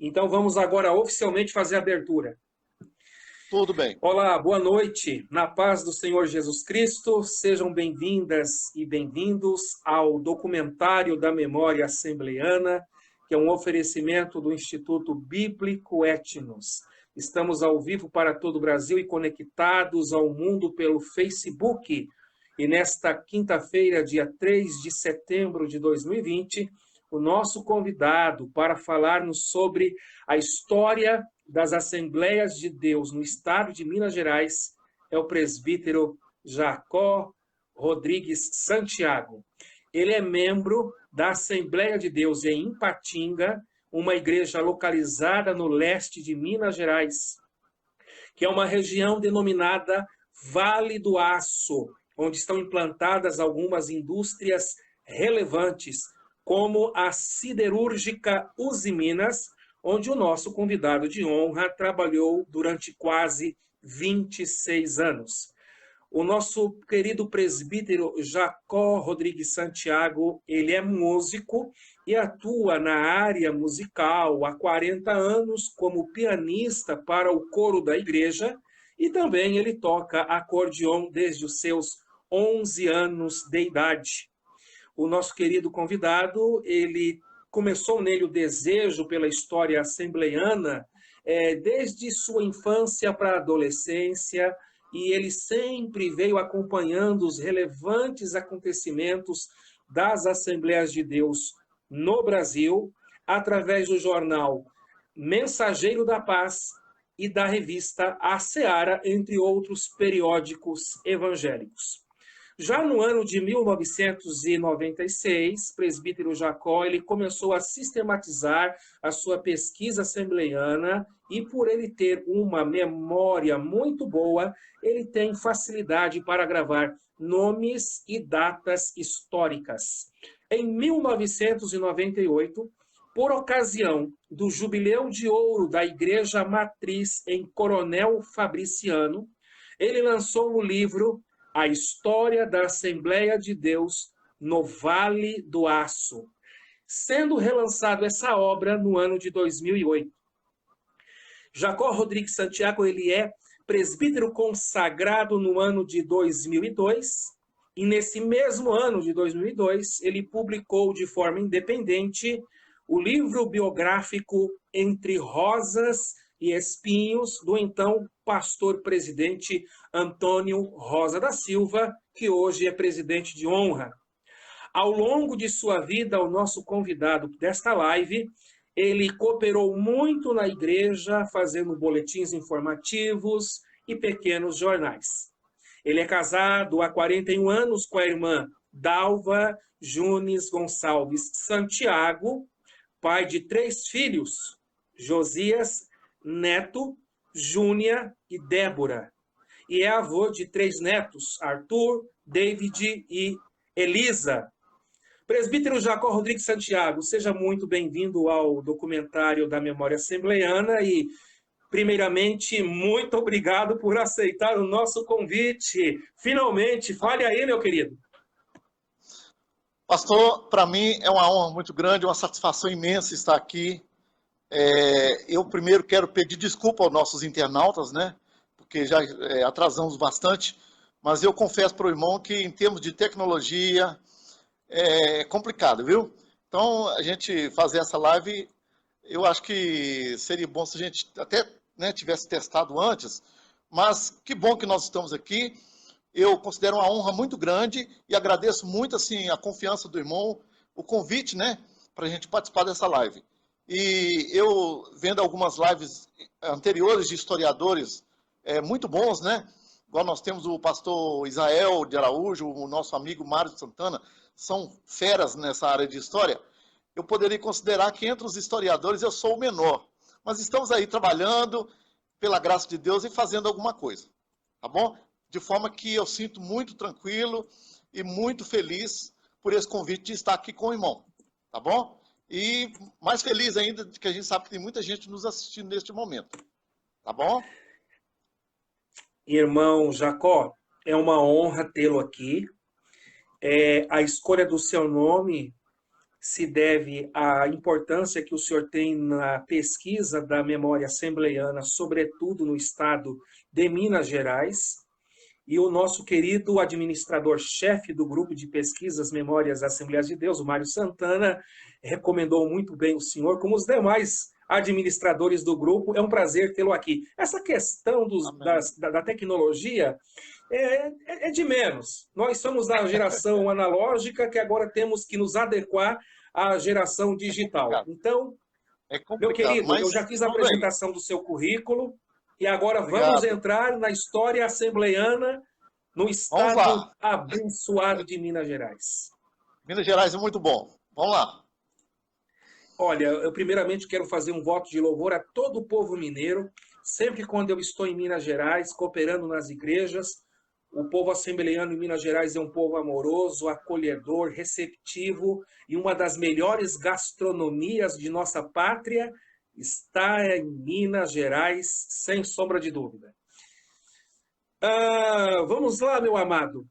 Então vamos agora oficialmente fazer a abertura. Tudo bem. Olá, boa noite. Na paz do Senhor Jesus Cristo, sejam bem-vindas e bem-vindos ao documentário da Memória Assembleiana, que é um oferecimento do Instituto Bíblico Etnos. Estamos ao vivo para todo o Brasil e conectados ao mundo pelo Facebook. E nesta quinta-feira, dia 3 de setembro de 2020, o nosso convidado para falarmos sobre a história das Assembleias de Deus no estado de Minas Gerais é o presbítero Jacó Rodrigues Santiago. Ele é membro da Assembleia de Deus em Ipatinga, uma igreja localizada no leste de Minas Gerais, que é uma região denominada Vale do Aço, onde estão implantadas algumas indústrias relevantes, como a siderúrgica Usiminas, onde o nosso convidado de honra trabalhou durante quase 26 anos. O nosso querido presbítero Jacó Rodrigues Santiago, ele é músico e atua na área musical há 40 anos como pianista para o coro da igreja e também ele toca acordeon desde os seus 11 anos de idade. O nosso querido convidado, ele começou nele o desejo pela história assembleiana desde sua infância para a adolescência, e ele sempre veio acompanhando os relevantes acontecimentos das Assembleias de Deus no Brasil, através do jornal Mensageiro da Paz e da revista A Seara, entre outros periódicos evangélicos. Já no ano de 1996, presbítero Jacó, ele começou a sistematizar a sua pesquisa assembleiana e por ele ter uma memória muito boa, ele tem facilidade para gravar nomes e datas históricas. Em 1998, por ocasião do Jubileu de Ouro da Igreja Matriz em Coronel Fabriciano, ele lançou o livro A História da Assembleia de Deus no Vale do Aço, sendo relançado essa obra no ano de 2008. Jacó Rodrigues Santiago, ele é presbítero consagrado no ano de 2002, e nesse mesmo ano de 2002, ele publicou de forma independente o livro biográfico Entre Rosas e Espinhos, do então pastor-presidente Antônio Rosa da Silva, que hoje é presidente de honra. Ao longo de sua vida, o nosso convidado desta live, ele cooperou muito na igreja, fazendo boletins informativos e pequenos jornais. Ele é casado há 41 anos com a irmã Dalva Junes Gonçalves Santiago, pai de 3 filhos, Josias, Neto, Júnia e Débora. E é avô de 3 netos, Arthur, David e Elisa. Presbítero Jacó Rodrigues Santiago, seja muito bem-vindo ao documentário da Memória Assembleiana e, primeiramente, muito obrigado por aceitar o nosso convite. Finalmente, fale aí, meu querido. Pastor, para mim é uma honra muito grande, uma satisfação imensa estar aqui. Eu primeiro quero pedir desculpa aos nossos internautas, né? Porque já atrasamos bastante, mas eu confesso para o irmão que em termos de tecnologia é complicado, viu? Então, a gente fazer essa live, eu acho que seria bom se a gente até tivesse testado antes, mas que bom que nós estamos aqui. Eu considero uma honra muito grande e agradeço muito assim a confiança do irmão, o convite, né, para a gente participar dessa live. E eu vendo algumas lives anteriores de historiadores muito bons, né? Igual nós temos o pastor Israel de Araújo, o nosso amigo Mário de Santana, são feras nessa área de história. Eu poderia considerar que entre os historiadores eu sou o menor, mas estamos aí trabalhando pela graça de Deus e fazendo alguma coisa, tá bom? De forma que eu sinto muito tranquilo e muito feliz por esse convite de estar aqui com o irmão, tá bom? E mais feliz ainda de que a gente sabe que tem muita gente nos assistindo neste momento, tá bom? Irmão Jacó, é uma honra tê-lo aqui. A escolha do seu nome se deve à importância que o senhor tem na pesquisa da memória assembleiana, sobretudo no estado de Minas Gerais. E o nosso querido administrador-chefe do grupo de pesquisas Memórias Assembleias de Deus, o Mário Santana, recomendou muito bem o senhor, como os demais administradores do grupo. É um prazer tê-lo aqui. Essa questão da tecnologia é de menos. Nós somos da geração analógica que agora temos que nos adequar à geração digital. Então, meu querido, eu já fiz a apresentação do seu currículo e agora vamos entrar na história assembleiana no estado abençoado de Minas Gerais. Minas Gerais é muito bom. Vamos lá. Olha, eu primeiramente quero fazer um voto de louvor a todo o povo mineiro. Sempre quando eu estou em Minas Gerais, cooperando nas igrejas, o povo assembleiano em Minas Gerais é um povo amoroso, acolhedor, receptivo, e uma das melhores gastronomias de nossa pátria está em Minas Gerais, sem sombra de dúvida. Vamos lá, meu amado.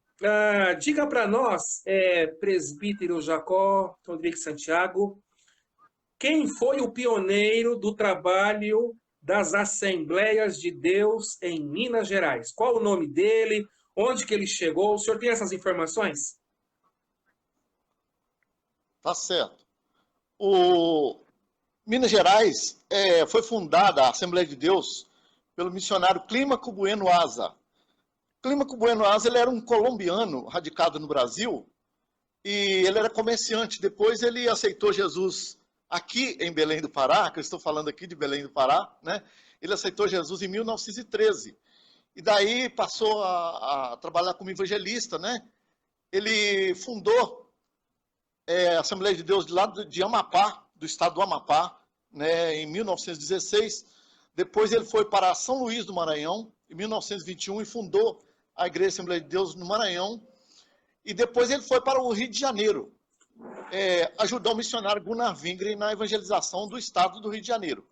Diga para nós, presbítero Jacó Rodrigues Santiago, quem foi o pioneiro do trabalho das Assembleias de Deus em Minas Gerais? Qual o nome dele? Onde que ele chegou? O senhor tem essas informações? Tá certo. Minas Gerais foi fundada a Assembleia de Deus pelo missionário Clímaco Bueno Asa. Clímaco Bueno Asa, ele era um colombiano radicado no Brasil e ele era comerciante. Depois ele aceitou Jesus aqui em Belém do Pará, que eu estou falando aqui de Belém do Pará, né? Ele aceitou Jesus em 1913. E daí passou a trabalhar como evangelista, né? Ele fundou a Assembleia de Deus lá de Amapá, do estado do Amapá, né, em 1916. Depois ele foi para São Luís do Maranhão, em 1921, e fundou a Igreja Assembleia de Deus no Maranhão. E depois ele foi para o Rio de Janeiro, ajudar o missionário Gunnar Wingren na evangelização do estado do Rio de Janeiro.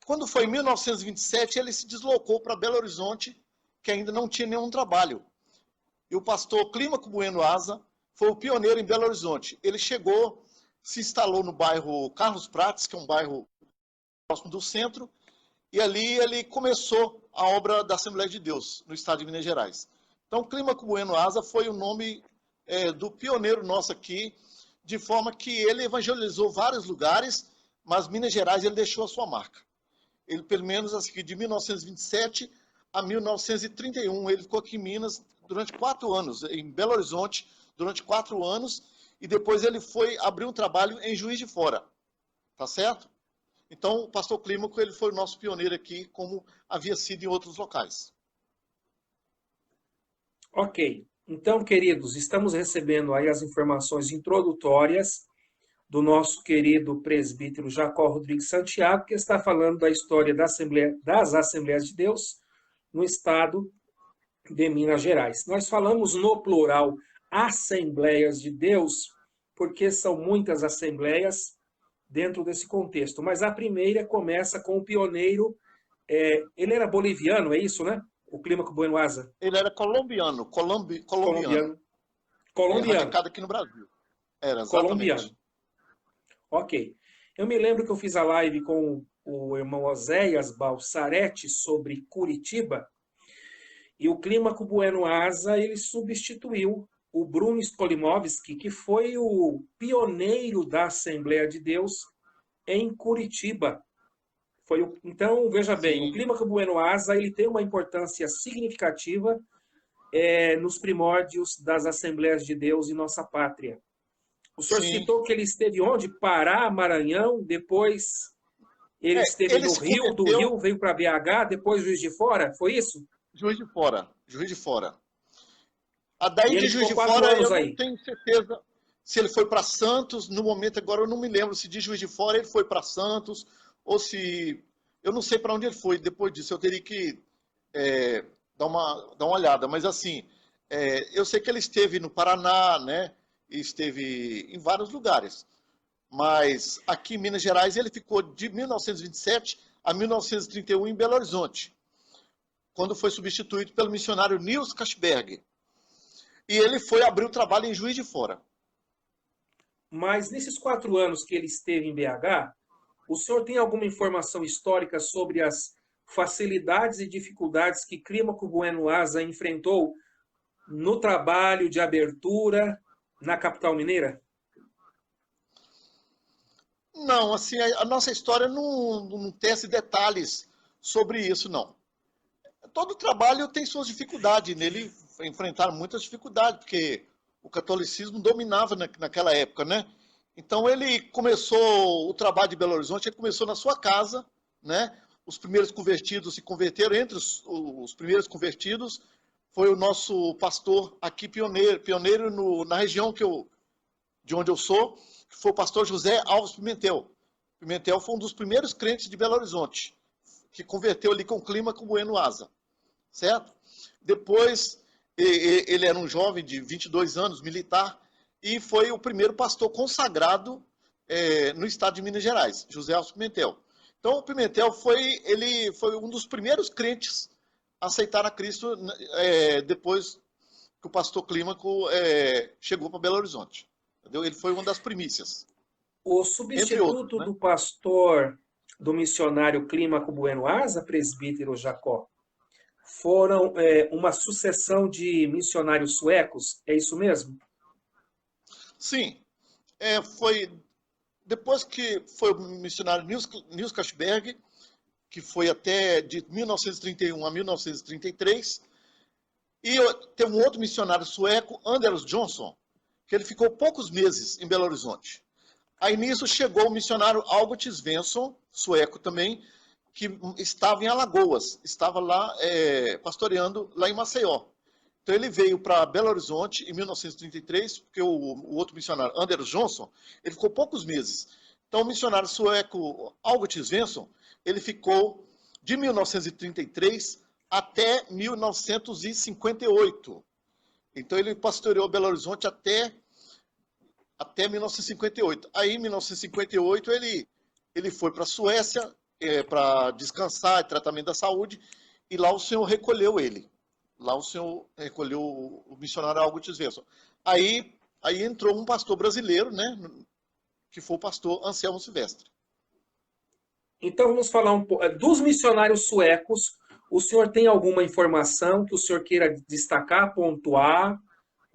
Quando foi em 1927, ele se deslocou para Belo Horizonte, que ainda não tinha nenhum trabalho. E o pastor Clímaco Bueno Asa foi o pioneiro em Belo Horizonte. Ele chegou, se instalou no bairro Carlos Prates, que é um bairro próximo do centro, e ali ele começou a obra da Assembleia de Deus, no estado de Minas Gerais. Então, Clímaco Bueno Asa foi o nome do pioneiro nosso aqui, de forma que ele evangelizou vários lugares, mas Minas Gerais ele deixou a sua marca. Ele, pelo menos, assim, de 1927 a 1931, ele ficou aqui em Minas durante 4 anos, em Belo Horizonte, durante 4 anos, e depois ele foi abrir um trabalho em Juiz de Fora, tá certo? Então, o pastor Clímaco, ele foi o nosso pioneiro aqui, como havia sido em outros locais. Ok. Então, queridos, estamos recebendo aí as informações introdutórias do nosso querido presbítero Jacó Rodrigues Santiago, que está falando da história das Assembleias de Deus no estado de Minas Gerais. Nós falamos no plural Assembleias de Deus, porque são muitas assembleias dentro desse contexto. Mas a primeira começa com o pioneiro, ele era boliviano, é isso, né? O Clímaco Bueno Asa. Ele era colombiano. Colombiano. Radicado aqui no Brasil. Era, exatamente. Colombiano. Ok. Eu me lembro que eu fiz a live com o irmão Oséias Balsarete sobre Curitiba, e o Clímaco Bueno Asa, ele substituiu o Bruno Stolimovski, que foi o pioneiro da Assembleia de Deus em Curitiba. Então, veja bem, Sim. o Clímaco Bueno Asa, ele tem uma importância significativa nos primórdios das Assembleias de Deus em nossa pátria. O senhor citou que ele esteve onde? Pará, Maranhão, depois ele esteve no Rio, do Rio veio para BH, depois Juiz de Fora, foi isso? Juiz de Fora. Daí de Juiz de Fora eu não tenho certeza se ele foi para Santos, no momento agora eu não me lembro se de Juiz de Fora ele foi para Santos, ou se... Eu não sei para onde ele foi depois disso, eu teria que dar uma olhada, mas assim, eu sei que ele esteve no Paraná, né? Esteve em vários lugares, mas aqui em Minas Gerais ele ficou de 1927 a 1931 em Belo Horizonte, quando foi substituído pelo missionário Nils Kashberg. E ele foi abrir o trabalho em Juiz de Fora. Mas nesses 4 anos que ele esteve em BH, o senhor tem alguma informação histórica sobre as facilidades e dificuldades que Clímaco Bueno Asa enfrentou no trabalho de abertura na capital mineira? Não, assim, a nossa história não tece detalhes sobre isso, não. Todo trabalho tem suas dificuldades, nele enfrentaram muitas dificuldades, porque o catolicismo dominava naquela época, né? Então ele começou o trabalho de Belo Horizonte, ele começou na sua casa, né? Os primeiros convertidos se converteram, entre os primeiros convertidos foi o nosso pastor aqui, pioneiro na região de onde eu sou, que foi o pastor José Alves Pimentel. Pimentel foi um dos primeiros crentes de Belo Horizonte, que converteu ali com o Clímaco Bueno Asa, certo? Depois, ele era um jovem de 22 anos, militar, e foi o primeiro pastor consagrado no estado de Minas Gerais, José Alves Pimentel. Então, o Pimentel ele foi um dos primeiros crentes a aceitar a Cristo depois que o pastor Clímaco chegou para Belo Horizonte. Entendeu? Ele foi uma das primícias, O entre outros, substituto né? do pastor do missionário Clímaco Bueno Asa, presbítero Jacó, foram uma sucessão de missionários suecos, é isso mesmo? Sim, foi depois que foi o missionário Nils Kashberg, que foi até de 1931 a 1933, e teve um outro missionário sueco, Anders Johnson, que ele ficou poucos meses em Belo Horizonte. Aí nisso chegou o missionário Albert Svensson, sueco também, que estava em Alagoas, estava lá pastoreando lá em Maceió. Então ele veio para Belo Horizonte em 1933, porque o outro missionário, Anders Johnson, ele ficou poucos meses. Então o missionário sueco Albert Svensson, ele ficou de 1933 até 1958. Então ele pastoreou Belo Horizonte até 1958. Aí, em 1958, ele foi para a Suécia para descansar, tratamento da saúde, e lá o Senhor recolheu ele. Lá o Senhor recolheu o missionário August Svensson. Aí entrou um pastor brasileiro, né, que foi o pastor Anselmo Silvestre. Então vamos falar um pouco dos missionários suecos. O senhor tem alguma informação que o senhor queira destacar, pontuar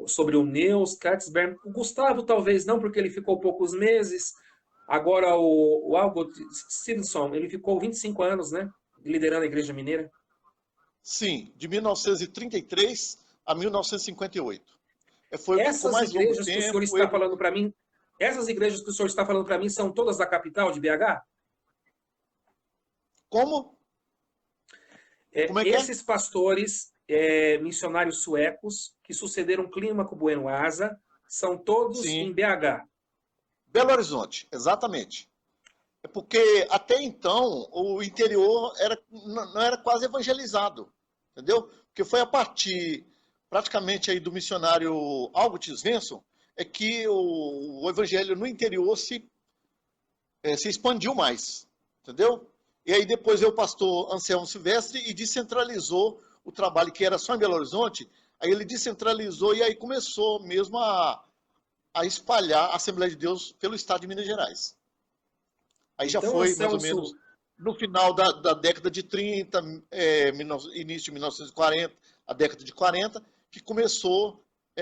sobre o Nils Katzberg? O Gustavo talvez não, porque ele ficou poucos meses. Agora o Albert Simpson, ele ficou 25 anos, né? Liderando a Igreja Mineira. Sim, de 1933 a 1958. Foi o que ficou Essas mais longo igrejas que o senhor tempo. está falando para mim, essas igrejas que o senhor está falando para mim são todas da capital de BH? Como? Como é que é? Esses pastores missionários suecos que sucederam Clímaco Bueno Asa são todos em Sim, BH. Belo Horizonte, exatamente. É porque até então o interior não era quase evangelizado, entendeu? Porque foi a partir praticamente aí do missionário Albert Svensson é que o evangelho no interior se expandiu mais, entendeu? E aí depois veio o pastor Anselmo Silvestre e descentralizou o trabalho que era só em Belo Horizonte, aí ele descentralizou e aí começou mesmo a espalhar a Assembleia de Deus pelo estado de Minas Gerais. Aí já Então, foi mais ou Anselmo, menos no final da década de 30, início de 1940, a década de 40, que começou a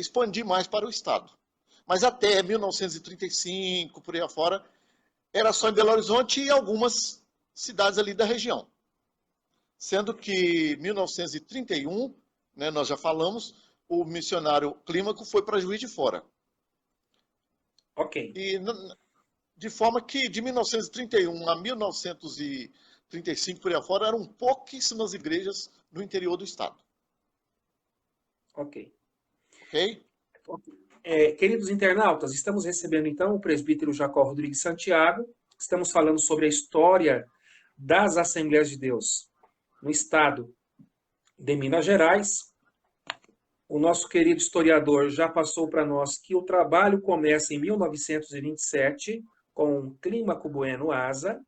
expandir mais para o estado. Mas até 1935, por aí afora, era só em Belo Horizonte e algumas cidades ali da região. Sendo que em 1931, né, nós já falamos, o missionário Clímaco foi para Juiz de Fora. ok. E de forma que de 1931 a 1935, por aí afora, eram pouquíssimas igrejas no interior do estado. Ok. Ok? Queridos internautas, estamos recebendo então o presbítero Jacó Rodrigues Santiago. Estamos falando sobre a história das Assembleias de Deus no estado de Minas Gerais. O nosso querido historiador já passou para nós que o trabalho começa em 1927 com Clímaco Bueno Asa.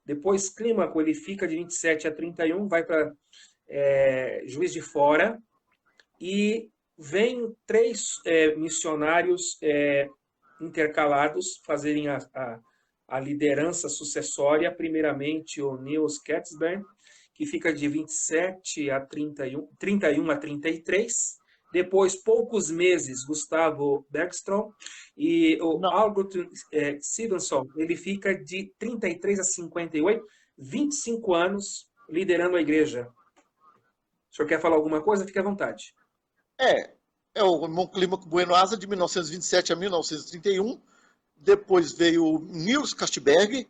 Depois, Clímaco ele fica de 27 a 31, vai para Juiz de Fora. E vem 3 missionários intercalados, fazerem a liderança sucessória, primeiramente o Niels Katzberg, que fica de 27 a 31 a 33. Depois, poucos meses, Gustavo Bergstrom. E o Não, Albert Stevenson, ele fica de 33 a 58, 25 anos liderando a igreja. O senhor quer falar alguma coisa? Fique à vontade. é, é o Monclímaco Bueno Asa de 1927 a 1931. Depois veio o Niels Kastberg,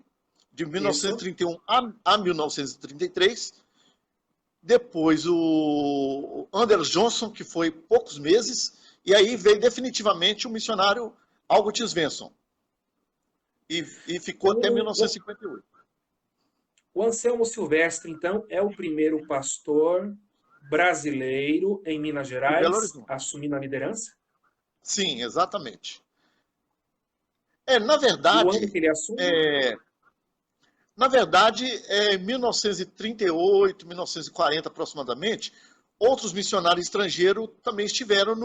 de Isso. 1931 a 1933. Depois o Anders Johnson, que foi poucos meses. E aí veio definitivamente o missionário Albert Svensson. E ficou até O, 1958. o Anselmo Silvestre, então, é o primeiro pastor brasileiro em Minas De Belo Gerais Horizonte. assumindo a liderança. Sim, exatamente. Na E o ano verdade, que ele assume? é, Na verdade, em 1938, 1940 aproximadamente, outros missionários estrangeiros também estiveram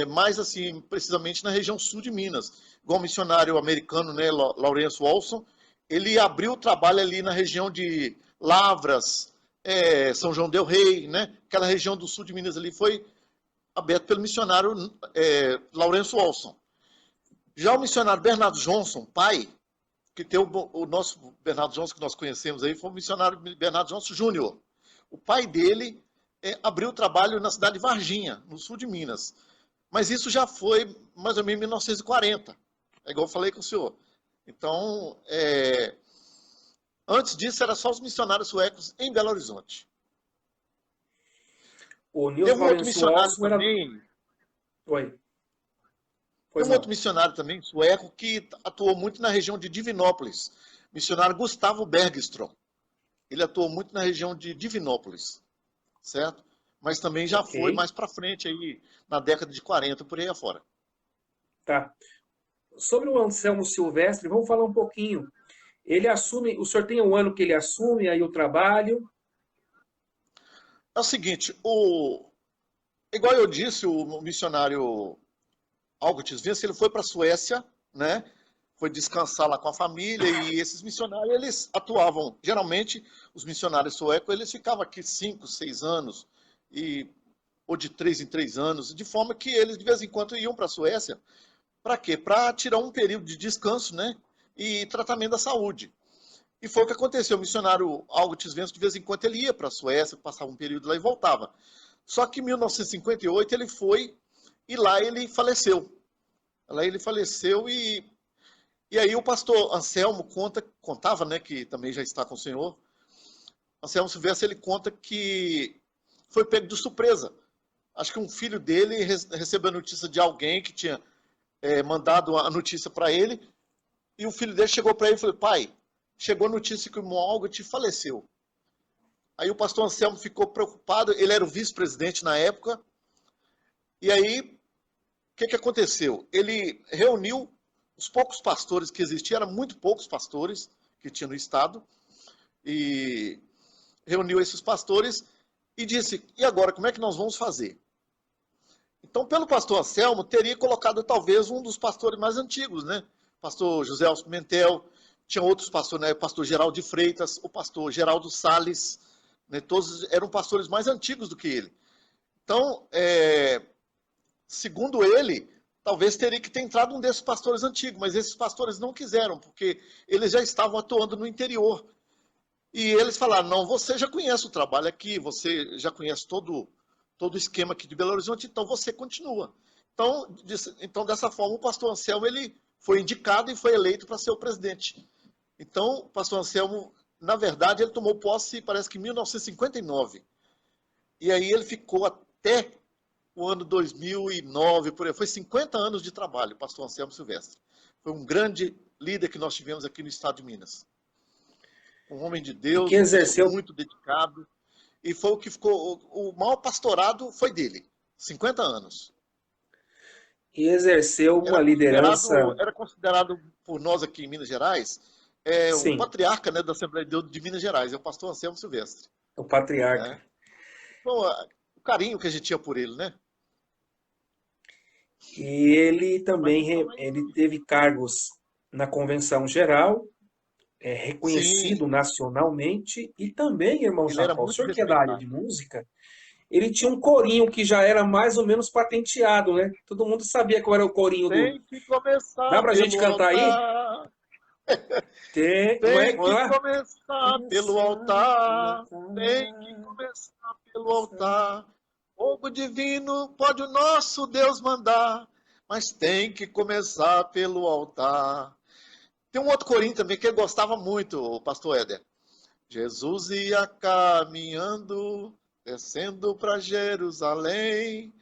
mais assim, precisamente na região sul de Minas. Igual o missionário americano, né, Lawrence Walson, ele abriu o trabalho ali na região de Lavras, São João del Rei, né? Aquela região do sul de Minas ali foi aberto pelo missionário Lawrence Walson. Já o missionário Bernardo Johnson, pai, que tem o nosso Bernardo Johnson que nós conhecemos aí, foi o missionário Bernardo Johnson Júnior. O pai dele abriu trabalho na cidade de Varginha, no sul de Minas. Mas isso já foi mais ou menos em 1940. É igual eu falei com o senhor. Então, antes disso, era só os missionários suecos em Belo Horizonte. O Niels Teve um outro Lawrence missionário Walson era. também, Oi, tem pois um outro não. missionário também sueco que atuou muito na região de Divinópolis, missionário Gustavo Bergstrom. Ele atuou muito na região de Divinópolis, certo? Mas também já Ok, foi mais para frente aí, na década de 40, por aí afora. tá. Sobre o Anselmo Silvestre, vamos falar um pouquinho. Ele assume, o senhor tem um ano que ele assume aí o trabalho. É o seguinte, igual eu disse, o missionário August Vince, ele foi para a Suécia, né? Foi descansar lá com a família e esses missionários, eles atuavam, geralmente, os missionários suecos, eles ficavam aqui 5, 6 anos, ou de 3 em 3 anos, de forma que eles, de vez em quando, iam para a Suécia. Para quê? Para tirar um período de descanso, né? E tratamento da saúde. E foi o que aconteceu. O missionário August Vensk, de vez em quando, ele ia para a Suécia, passava um período lá e voltava. Só que em 1958 ele foi e lá ele faleceu. Lá ele faleceu e aí o pastor Anselmo contava, né, que também já está com o senhor, Anselmo Silvestre, ele conta que foi pego de surpresa. Acho que um filho dele recebeu a notícia de alguém que tinha mandado a notícia para ele, e o filho dele chegou para ele e falou: pai, chegou a notícia que o irmão Albert faleceu. Aí o pastor Anselmo ficou preocupado, ele era o vice-presidente na época, e aí o que aconteceu? Ele reuniu os poucos pastores que existiam, eram muito poucos pastores que tinha no estado, e reuniu esses pastores e disse: e agora, como é que nós vamos fazer? Então, pelo pastor Anselmo, teria colocado talvez um dos pastores mais antigos, né? Pastor José Alves Pimentel, tinha outros pastores, né? O pastor Geraldo de Freitas, o pastor Geraldo Salles, né? Todos eram pastores mais antigos do que ele. Então, segundo ele, talvez teria que ter entrado um desses pastores antigos, mas esses pastores não quiseram, porque eles já estavam atuando no interior. E eles falaram: não, você já conhece o trabalho aqui, você já conhece todo o esquema aqui de Belo Horizonte, então você continua. Então, dessa forma, o pastor Anselmo ele foi indicado e foi eleito para ser o presidente. Então, o pastor Anselmo, na verdade, ele tomou posse, parece que em 1959. E aí ele ficou até o ano 2009, por aí. Foi 50 anos de trabalho, o pastor Anselmo Silvestre. Foi um grande líder que nós tivemos aqui no estado de Minas. Um homem de E que Deus, uma pessoa exerceu muito dedicada. E foi o que ficou. O maior pastorado foi dele. 50 anos. e exerceu uma liderança, Era considerado por nós aqui em Minas Gerais o sim, patriarca, né, da Assembleia de Deus de Minas Gerais, é o pastor Anselmo Silvestre. o patriarca. Né? Então, o carinho que a gente tinha por ele, né? E ele também ele teve cargos na Convenção Geral, Sim, reconhecido nacionalmente, e também, irmão ele era Jacó, o muito senhor que é da área respeitado. de música, ele tinha um corinho que já era mais ou menos patenteado, né? Todo mundo sabia qual era o corinho do. Tem que Dá começar pra gente pelo cantar aí? altar. Tem. Como é? Tem Vamos que lá? começar pelo Começar pelo altar. Tem que altar. começar pelo altar. Fogo divino pode o nosso Deus mandar, mas tem que começar pelo altar. Tem um outro corinho também que ele gostava muito, o pastor Éder. Jesus ia caminhando, descendo para Jerusalém.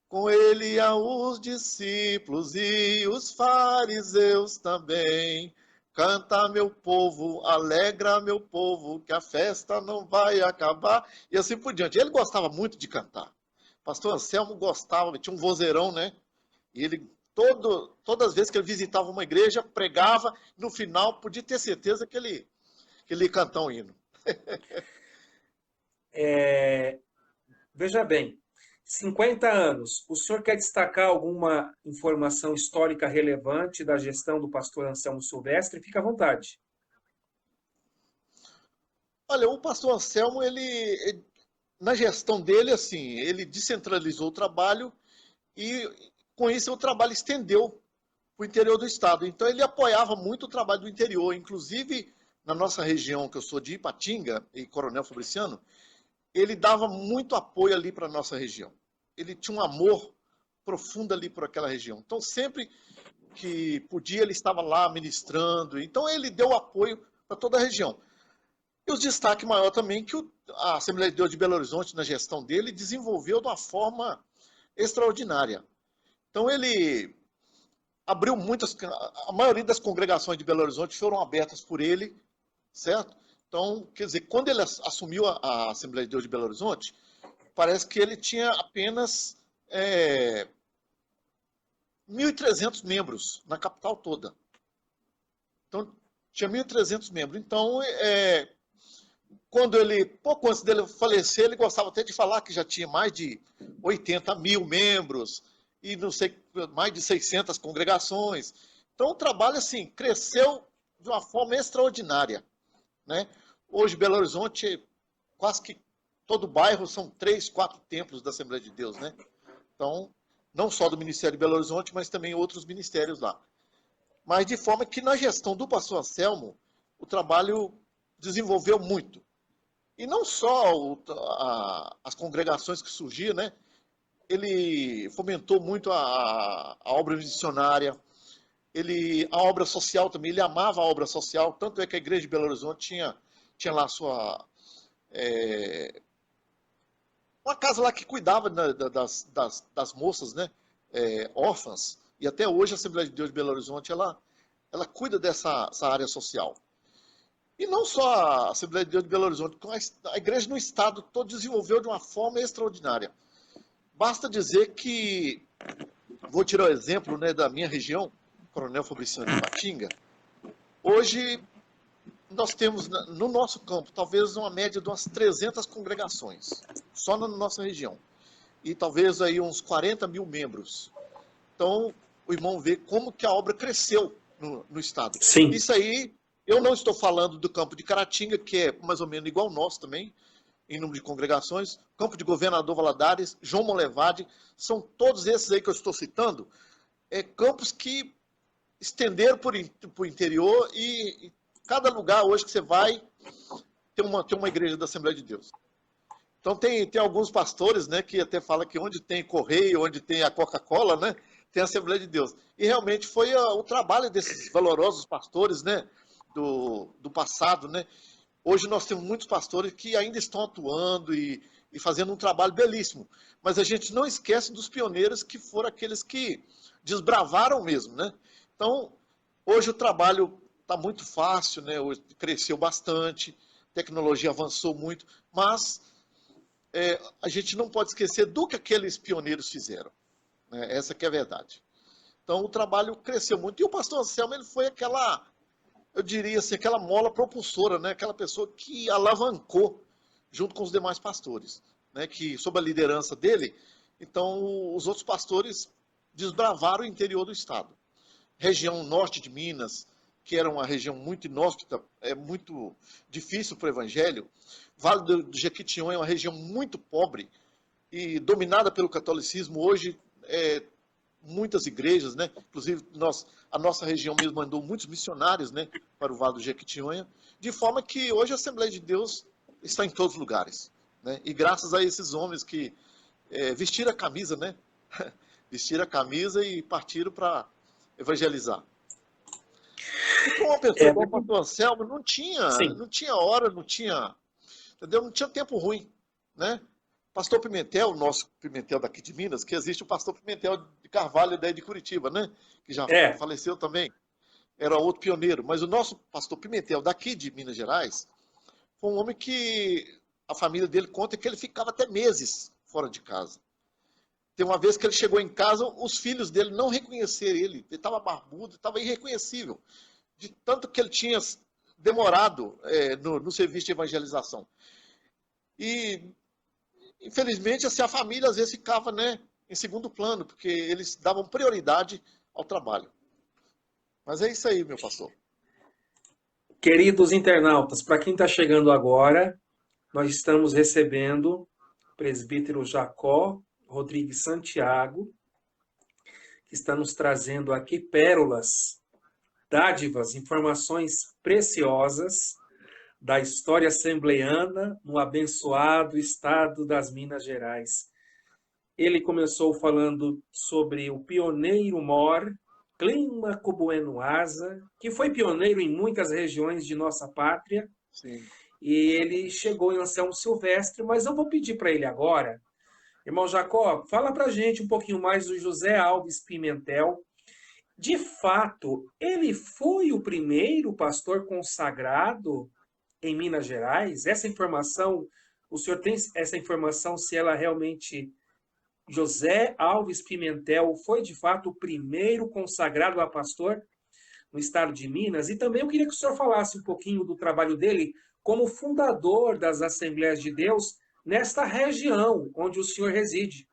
Com ele iam os discípulos e os fariseus também. Canta, meu povo, alegra, meu povo, que a festa não vai acabar. E assim por diante. Ele gostava muito de cantar. Pastor Anselmo gostava, tinha um vozeirão, né? E ele, todas as vezes que ele visitava uma igreja, pregava, no final, podia ter certeza que ele ia cantar um hino. Veja bem, 50 anos. O senhor quer destacar alguma informação histórica relevante da gestão do pastor Anselmo Silvestre? Fica à vontade. Olha, o pastor Anselmo, na gestão dele, assim, ele descentralizou o trabalho e com isso o trabalho estendeu para o interior do estado. Então ele apoiava muito o trabalho do interior, inclusive na nossa região, que eu sou de Ipatinga e Coronel Fabriciano, ele dava muito apoio ali para a nossa região. Ele tinha um amor profundo ali por aquela região. Então sempre que podia ele estava lá ministrando. Então ele deu apoio para toda a região. E o destaque maior também que a Assembleia de Deus de Belo Horizonte, na gestão dele, desenvolveu de uma forma extraordinária. Então ele abriu muitas, a maioria das congregações de Belo Horizonte foram abertas por ele, certo? Então, quer dizer, quando ele assumiu a Assembleia de Deus de Belo Horizonte, parece que ele tinha apenas 1.300 membros na capital toda. Então, tinha 1.300 membros. Então, pouco antes dele falecer, ele gostava até de falar que já tinha mais de 80 mil membros e não sei, mais de 600 congregações. Então o trabalho assim cresceu de uma forma extraordinária, né? Hoje Belo Horizonte, quase que todo bairro são 3, 4 templos da Assembleia de Deus, né? Então, não só do Ministério de Belo Horizonte, mas também outros ministérios lá. Mas de forma que na gestão do pastor Anselmo, o trabalho desenvolveu muito. E não só as congregações que surgiam, né? Ele fomentou muito a obra missionária, a obra social também, ele amava a obra social, tanto é que a igreja de Belo Horizonte tinha lá uma casa lá que cuidava das moças, né? Órfãs, e até hoje a Assembleia de Deus de Belo Horizonte, ela cuida dessa área social. E não só a Assembleia de Deus de Belo Horizonte, a igreja no estado todo desenvolveu de uma forma extraordinária. Basta dizer que, vou tirar o exemplo, né, da minha região, Coronel Fabriciano de Ipatinga, hoje nós temos no nosso campo talvez uma média de umas 300 congregações, só na nossa região, e talvez aí uns 40 mil membros. Então, o irmão vê como que a obra cresceu no estado. Sim. Isso aí, eu não estou falando do campo de Caratinga, que é mais ou menos igual ao nosso também, em número de congregações, Campo de Governador Valadares, João Monlevade, são todos esses aí que eu estou citando, campos que estenderam por o interior e cada lugar hoje que você vai tem uma igreja da Assembleia de Deus. Então tem alguns pastores, né, que até falam que onde tem correio, onde tem a Coca-Cola, né, tem a Assembleia de Deus. E realmente foi o trabalho desses valorosos pastores, né, do passado, né. Hoje nós temos muitos pastores que ainda estão atuando e fazendo um trabalho belíssimo. Mas a gente não esquece dos pioneiros que foram aqueles que desbravaram mesmo, né? Então, hoje o trabalho está muito fácil, né? Hoje cresceu bastante, a tecnologia avançou muito, mas a gente não pode esquecer do que aqueles pioneiros fizeram, né? Essa que é a verdade. Então, o trabalho cresceu muito. E o pastor Anselmo, ele foi eu diria assim, aquela mola propulsora, né? Aquela pessoa que alavancou junto com os demais pastores, né? Que sob a liderança dele, então os outros pastores desbravar o interior do estado. Região norte de Minas, que era uma região muito inóspita, é muito difícil para o evangelho. Vale do Jequitinhonha é uma região muito pobre e dominada pelo catolicismo. Hoje, muitas igrejas, né? Inclusive a nossa região mesmo mandou muitos missionários, né, para o Vale do Jequitinhonha, de forma que hoje a Assembleia de Deus está em todos os lugares, né? E graças a esses homens que vestiram a camisa, né? Vestiram a camisa e partiram para evangelizar. E para uma pessoa igual o pastor Anselmo, não tinha hora, entendeu? Não tinha tempo ruim, né? Pastor Pimentel, o nosso Pimentel daqui de Minas, que existe o pastor Pimentel de Carvalho, daí de Curitiba, né? Que já faleceu também, era outro pioneiro. Mas o nosso pastor Pimentel daqui de Minas Gerais foi um homem que a família dele conta que ele ficava até meses fora de casa. Tem uma vez que ele chegou em casa, os filhos dele não reconheceram ele. Ele estava barbudo, estava irreconhecível. De tanto que ele tinha demorado no serviço de evangelização. E, infelizmente, assim, a família às vezes ficava, né, em segundo plano, porque eles davam prioridade ao trabalho. Mas é isso aí, meu pastor. Queridos internautas, para quem está chegando agora, nós estamos recebendo o presbítero Jacó Rodrigues Santiago, que está nos trazendo aqui pérolas, dádivas, informações preciosas da história assembleiana no abençoado estado das Minas Gerais. Ele começou falando sobre o pioneiro mor, Clímaco Bueno Asa, que foi pioneiro em muitas regiões de nossa pátria. Sim. E ele chegou em Anselmo Silvestre, mas eu vou pedir para ele agora, irmão Jacó, fala para a gente um pouquinho mais do José Alves Pimentel. De fato, ele foi o primeiro pastor consagrado em Minas Gerais? Essa informação, o senhor tem essa informação se ela realmente... José Alves Pimentel foi de fato o primeiro consagrado a pastor no estado de Minas? E também eu queria que o senhor falasse um pouquinho do trabalho dele como fundador das Assembleias de Deus nesta região onde o senhor reside.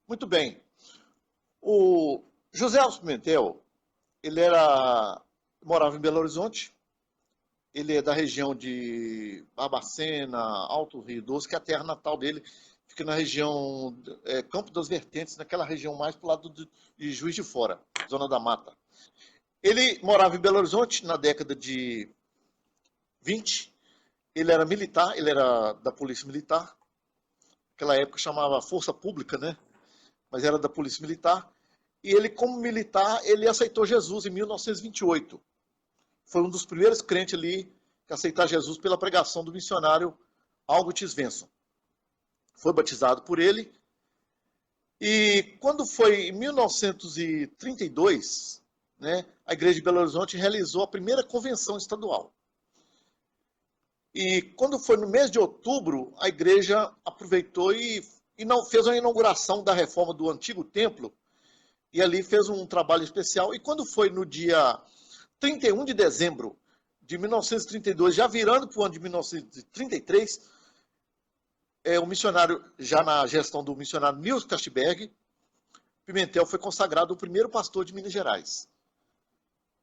Muito bem. O José Alves Pimentel, ele morava em Belo Horizonte, ele é da região de Barbacena, Alto Rio Doce, que é a terra natal dele, fica na região Campo das Vertentes, naquela região mais para o lado de Juiz de Fora, Zona da Mata. Ele morava em Belo Horizonte na década de 20, ele era militar, ele era da Polícia Militar, naquela época chamava Força Pública, né? Mas era da Polícia Militar, e ele, como militar, ele aceitou Jesus em 1928. Foi um dos primeiros crentes ali que aceitar Jesus pela pregação do missionário Albert Svensson. Foi batizado por ele. E quando foi em 1932, né, a Igreja de Belo Horizonte realizou a primeira convenção estadual. E quando foi no mês de outubro, a igreja aproveitou e fez a inauguração da reforma do antigo templo, e ali fez um trabalho especial. E quando foi no dia 31 de dezembro de 1932, já virando para o ano de 1933, o missionário, já na gestão do missionário Nils Castberg, Pimentel foi consagrado o primeiro pastor de Minas Gerais.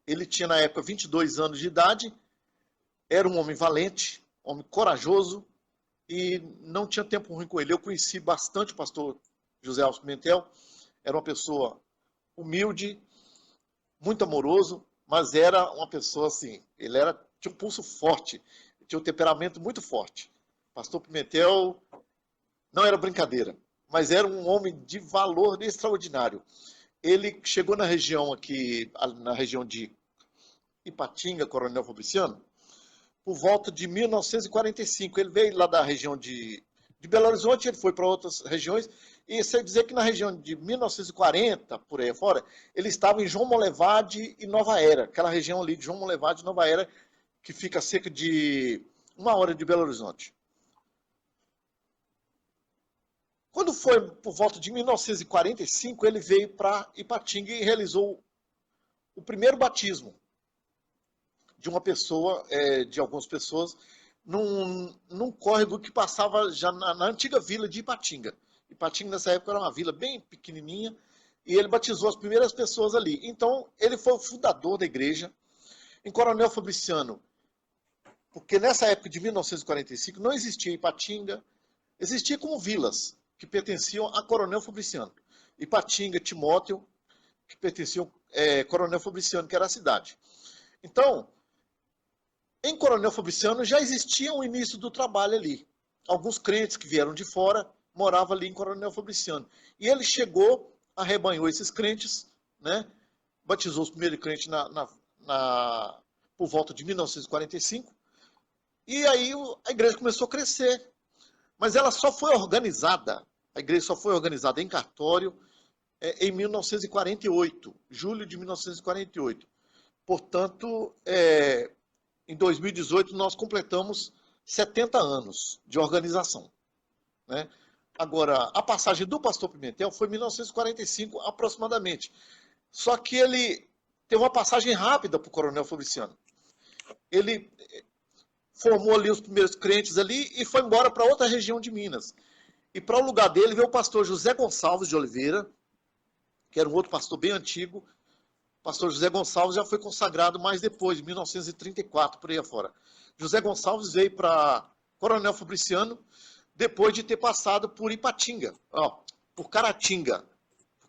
Ele tinha, na época, 22 anos de idade, era um homem valente, homem corajoso, e não tinha tempo ruim com ele. Eu conheci bastante o pastor José Alves Pimentel, era uma pessoa humilde, muito amoroso, mas era uma pessoa assim, tinha um pulso forte, tinha um temperamento muito forte. Pastor Pimentel não era brincadeira, mas era um homem de valor extraordinário. Ele chegou na região aqui, na região de Ipatinga, Coronel Fabriciano, por volta de 1945. Ele veio lá da região de Belo Horizonte, ele foi para outras regiões, e sei dizer que na região de 1940, por aí fora, ele estava em João Molevade e Nova Era, aquela região ali de João Molevade e Nova Era, que fica a cerca de 1 hora de Belo Horizonte. Quando foi por volta de 1945, ele veio para Ipatinga e realizou o primeiro batismo de uma pessoa, de algumas pessoas, num córrego que passava já na antiga vila de Ipatinga, Ipatinga, nessa época, era uma vila bem pequenininha, e ele batizou as primeiras pessoas ali. Então, ele foi o fundador da igreja. Em Coronel Fabriciano, porque nessa época de 1945 não existia Ipatinga, existia como vilas que pertenciam a Coronel Fabriciano. Ipatinga, Timóteo, que pertenciam a Coronel Fabriciano, que era a cidade. Então, em Coronel Fabriciano já existia o início do trabalho ali. Alguns crentes que vieram de fora moravam ali em Coronel Fabriciano. E ele chegou, arrebanhou esses crentes, né? Batizou os primeiros crentes por volta de 1945. E aí a igreja começou a crescer. Mas ela só foi organizada, a igreja só foi organizada em cartório em 1948, julho de 1948. Portanto, em 2018 nós completamos 70 anos de organização, né? Agora, a passagem do pastor Pimentel foi em 1945 aproximadamente. Só que ele teve uma passagem rápida para o Coronel Fabriciano. Ele formou ali os primeiros crentes ali e foi embora para outra região de Minas. E para o lugar dele veio o pastor José Gonçalves de Oliveira, que era um outro pastor bem antigo. O pastor José Gonçalves já foi consagrado mais depois, em 1934, por aí afora. José Gonçalves veio para Coronel Fabriciano depois de ter passado por Ipatinga, por Caratinga. O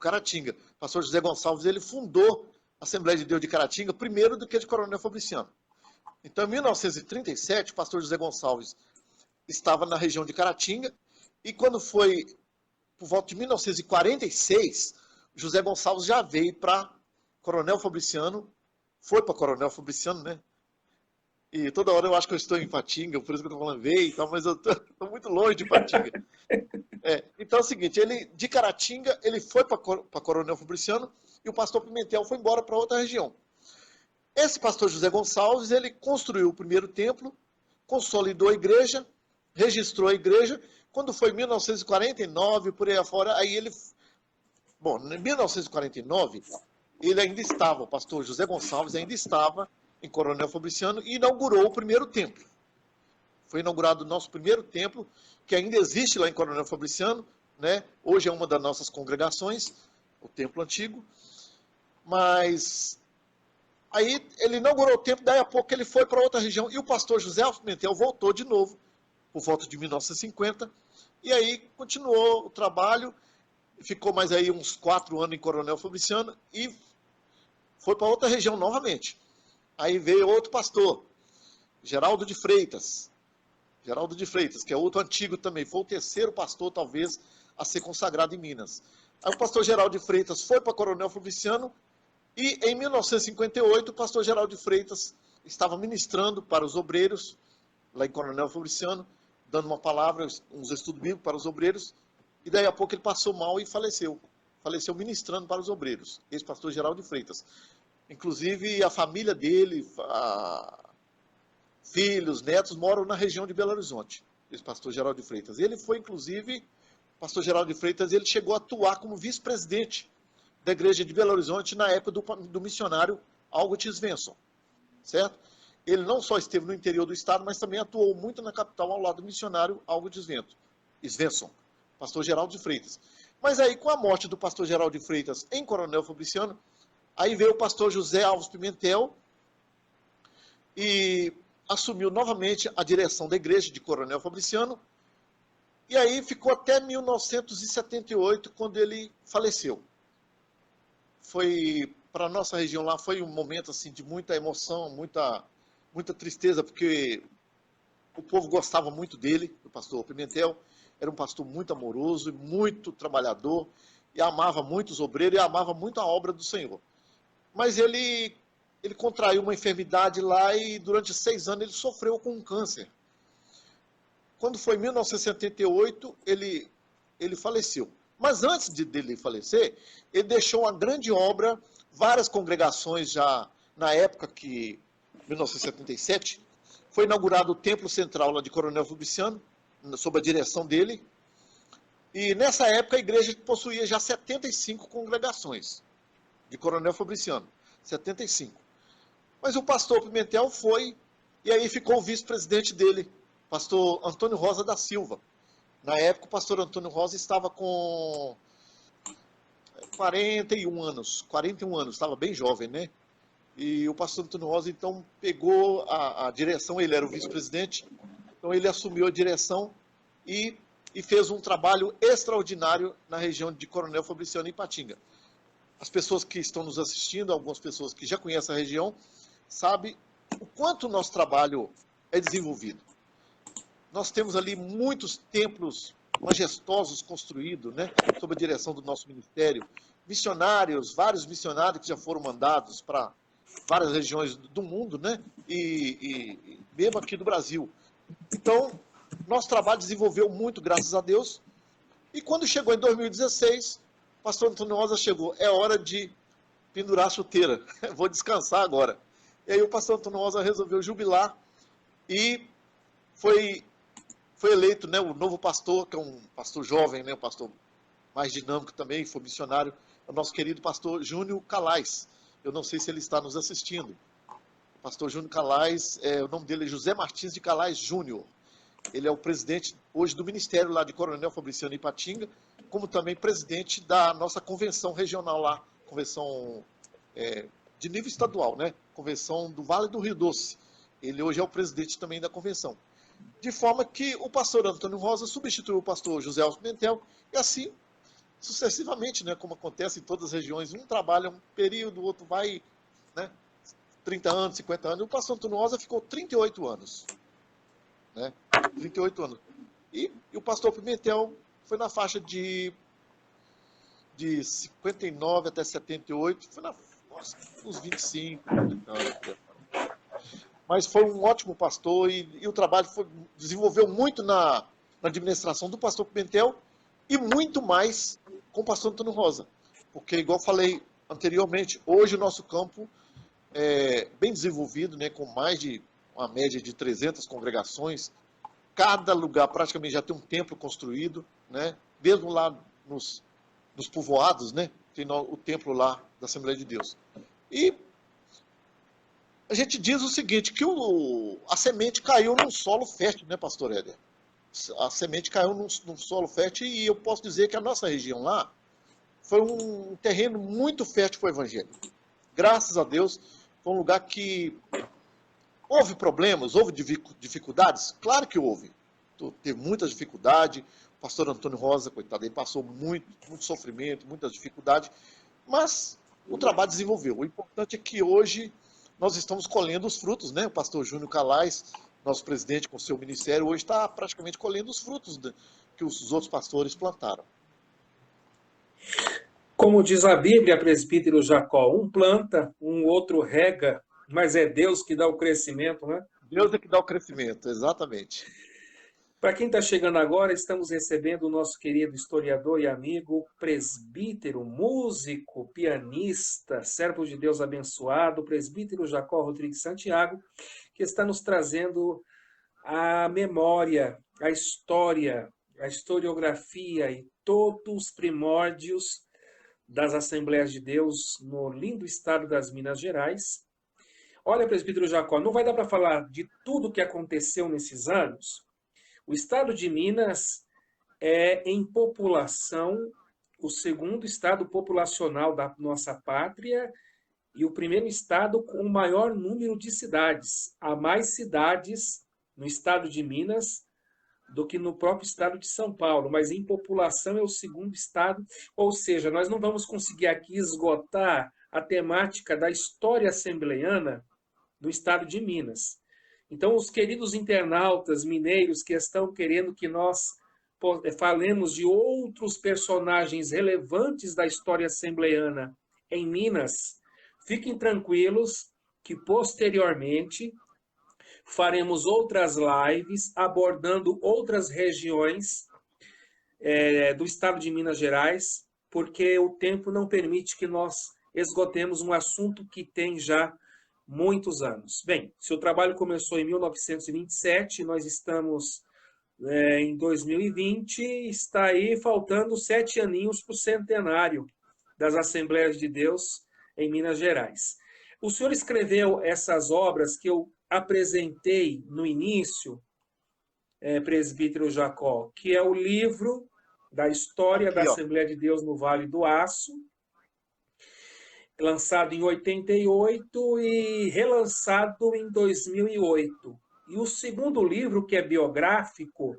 pastor José Gonçalves ele fundou a Assembleia de Deus de Caratinga primeiro do que de Coronel Fabriciano. Então, em 1937, o pastor José Gonçalves estava na região de Caratinga, e quando foi por volta de 1946, José Gonçalves já veio para Coronel Fabriciano, foi para Coronel Fabriciano, né? E toda hora eu acho que eu estou em Ipatinga, por isso que eu estou falando veio e tal, mas eu estou muito longe de Ipatinga. Então é o seguinte, ele de Caratinga, ele foi para Coronel Fabriciano, e o pastor Pimentel foi embora para outra região. Esse pastor José Gonçalves, ele construiu o primeiro templo, consolidou a igreja, registrou a igreja. Quando foi em 1949, por aí afora, aí ele... Bom, em 1949, ele ainda estava, o pastor José Gonçalves ainda estava em Coronel Fabriciano e inaugurou o primeiro templo. Foi inaugurado o nosso primeiro templo, que ainda existe lá em Coronel Fabriciano, né? Hoje é uma das nossas congregações, o templo antigo. Mas aí ele inaugurou o templo, daí a pouco ele foi para outra região, e o pastor José Alves Pimentel voltou de novo, por volta de 1950, e aí continuou o trabalho, ficou mais aí uns 4 anos em Coronel Fabriciano, e foi para outra região novamente. Aí veio outro pastor, Geraldo de Freitas, que é outro antigo também, foi o terceiro pastor, talvez, a ser consagrado em Minas. Aí o pastor Geraldo de Freitas foi para Coronel Fabriciano, e em 1958 o pastor Geraldo de Freitas estava ministrando para os obreiros, lá em Coronel Fabriciano, dando uma palavra, uns estudos bíblicos para os obreiros, e daí a pouco ele passou mal e faleceu. Faleceu ministrando para os obreiros, esse pastor Geraldo de Freitas. Inclusive a família dele, filhos, netos, moram na região de Belo Horizonte, esse pastor Geraldo de Freitas. Ele foi, inclusive, pastor Geraldo de Freitas, ele chegou a atuar como vice-presidente da igreja de Belo Horizonte na época do missionário Albert Svensson, certo? Ele não só esteve no interior do estado, mas também atuou muito na capital ao lado do missionário Albert Svensson, pastor Geraldo de Freitas. Mas aí, com a morte do pastor Geraldo de Freitas em Coronel Fabriciano, aí veio o pastor José Alves Pimentel e assumiu novamente a direção da igreja de Coronel Fabriciano, e aí ficou até 1978, quando ele faleceu. Foi, para a nossa região lá, foi um momento assim, de muita emoção, muita tristeza, porque o povo gostava muito dele, do pastor Pimentel. Era um pastor muito amoroso, muito trabalhador, e amava muito os obreiros, e amava muito a obra do Senhor. Mas ele contraiu uma enfermidade lá, e durante 6 anos ele sofreu com um câncer. Quando foi em 1978, ele faleceu. Mas antes dele falecer, ele deixou uma grande obra, várias congregações já, na época que, 1977, foi inaugurado o Templo Central lá de Coronel Fabriciano, sob a direção dele, e nessa época a igreja possuía já 75 congregações de Coronel Fabriciano, 75. Mas o pastor Pimentel foi, e aí ficou o vice-presidente dele, pastor Antônio Rosa da Silva, Na época, o pastor Antônio Rosa estava com 41 anos, estava bem jovem, né? E o pastor Antônio Rosa, então, pegou a direção, ele era o vice-presidente, então ele assumiu a direção e fez um trabalho extraordinário na região de Coronel Fabriciano e Ipatinga. As pessoas que estão nos assistindo, algumas pessoas que já conhecem a região, sabem o quanto o nosso trabalho é desenvolvido. Nós temos ali muitos templos majestosos construídos, né, sob a direção do nosso ministério. Missionários, vários missionários que já foram mandados para várias regiões do mundo, né, e mesmo aqui do Brasil. Então, nosso trabalho desenvolveu muito, graças a Deus. E quando chegou em 2016, o pastor Antônio Rosa chegou. É hora de pendurar a chuteira. Vou descansar agora. E aí o pastor Antônio Rosa resolveu jubilar e foi eleito, né, o novo pastor, que é um pastor jovem, né, um pastor mais dinâmico também, foi missionário, o nosso querido pastor Júnior Calais. Eu não sei se ele está nos assistindo. O pastor Júnior Calais, o nome dele é José Martins de Calais Júnior. Ele é o presidente hoje do ministério lá de Coronel Fabriciano e Ipatinga, como também presidente da nossa convenção regional lá, convenção de nível estadual, né? Convenção do Vale do Rio Doce. Ele hoje é o presidente também da convenção. De forma que o pastor Antônio Rosa substituiu o pastor José Alves Pimentel, e assim, sucessivamente, né? Como acontece em todas as regiões, um trabalha um período, o outro vai, né? 30 anos, 50 anos, e o pastor Antônio Rosa ficou 38 anos. Né? 38 anos. E o pastor Pimentel foi na faixa de 59 até 78, foi uns 25 anos. Mas foi um ótimo pastor e o trabalho desenvolveu muito na administração do pastor Pimentel e muito mais com o pastor Antônio Rosa. Porque, igual falei anteriormente, hoje o nosso campo é bem desenvolvido, né, com mais de uma média de 300 congregações. Cada lugar praticamente já tem um templo construído, né? Mesmo lá nos povoados, né? Tem o templo lá da Assembleia de Deus. E a gente diz o seguinte, que a semente caiu num solo fértil, né, pastor Éder? A semente caiu num solo fértil e eu posso dizer que a nossa região lá foi um terreno muito fértil para o evangelho. Graças a Deus, foi um lugar que houve problemas, houve dificuldades? Claro que houve. Teve muitas dificuldades. O pastor Antônio Rosa, coitado, ele passou muito sofrimento, muitas dificuldades, mas o trabalho desenvolveu. O importante é que hoje nós estamos colhendo os frutos, né? O pastor Júnior Calais, nosso presidente com seu ministério, hoje está praticamente colhendo os frutos que os outros pastores plantaram. Como diz a Bíblia, presbítero Jacó, um planta, um outro rega, mas é Deus que dá o crescimento, né? Deus é que dá o crescimento, exatamente. Para quem está chegando agora, estamos recebendo o nosso querido historiador e amigo, presbítero, músico, pianista, servo de Deus abençoado, presbítero Jacó Rodrigues Santiago, que está nos trazendo a memória, a história, a historiografia e todos os primórdios das Assembleias de Deus no lindo estado das Minas Gerais. Olha, presbítero Jacó, não vai dar para falar de tudo o que aconteceu nesses anos. O estado de Minas é, em população, o segundo estado populacional da nossa pátria e o primeiro estado com o maior número de cidades. Há mais cidades no estado de Minas do que no próprio estado de São Paulo, mas em população é o segundo estado, ou seja, nós não vamos conseguir aqui esgotar a temática da história assembleiana do estado de Minas. Então, os queridos internautas mineiros que estão querendo que nós falemos de outros personagens relevantes da história assembleiana em Minas, fiquem tranquilos que posteriormente faremos outras lives abordando outras regiões do estado de Minas Gerais, porque o tempo não permite que nós esgotemos um assunto que tem já muitos anos. Bem, seu trabalho começou em 1927, nós estamos em 2020, está aí faltando 7 aninhos para o centenário das Assembleias de Deus em Minas Gerais. O senhor escreveu essas obras que eu apresentei no início, presbítero Jacó, que é o livro da história da Aqui, ó. Assembleia de Deus no Vale do Aço, lançado em 88 e relançado em 2008. E o segundo livro, que é biográfico,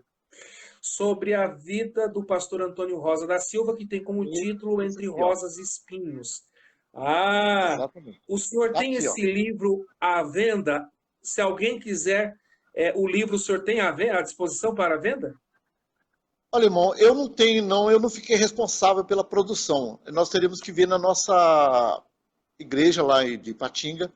sobre a vida do pastor Antônio Rosa da Silva, que tem como título Esse Entre aqui, ó. Rosas e Espinhos. Ah, Exatamente. o senhor Tá tem aqui, ó. esse livro à venda? Se alguém quiser o livro, o senhor tem à disposição para venda? Olha, irmão, eu não tenho, não, eu não fiquei responsável pela produção. Nós teríamos que ver na nossa igreja lá de Ipatinga